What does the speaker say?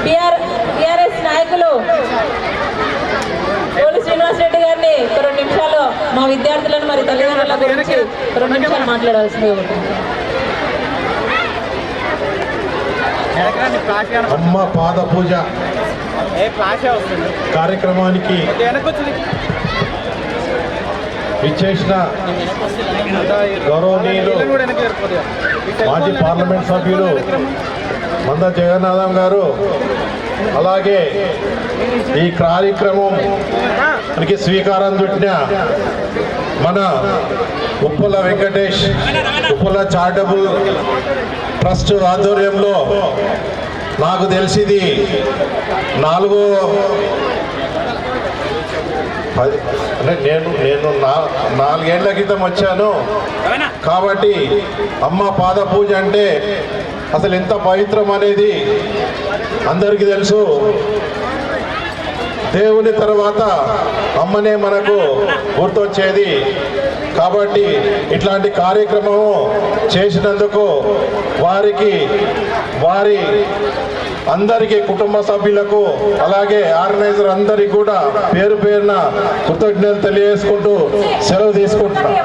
TRS నాయకులు పోలి శ్రీనివాస్ రెడ్డి గారిని 2 నిమిషాలు మా విద్యార్థులను మరి తల్లిదండ్రుల గురించి 2 నిమిషాలు మాట్లాడాల్సింది. అమ్మ పాద పూజ కార్యక్రమానికి విచ్చేసిన గౌరవనీయులు మాజీ పార్లమెంట్ సభ్యులు మంద జగన్నాథం గారు, అలాగే ఈ కార్యక్రమానికి శ్రీకారం చుట్టిన మన ఉప్పల వెంకటేష్ ఉప్పల చారిటబుల్ ట్రస్ట్ ఆధ్వర్యంలో నాకు తెలిసింది 4 ఏళ్ల క్రితం వచ్చాను కాబట్టి అమ్మ పాద పూజ అంటే అసలు ఎంత పవిత్రం అనేది అందరికీ తెలుసు. దేవుని తర్వాత అమ్మనే మనకు గుర్తొచ్చేది. కాబట్టి ఇట్లాంటి కార్యక్రమము చేసినందుకు వారి అందరికీ, కుటుంబ సభ్యులకు, అలాగే ఆర్గనైజర్ అందరికీ కూడా పేరు పేరున కృతజ్ఞతలు తెలియజేసుకుంటూ సెలవు తీసుకుంటున్నాను.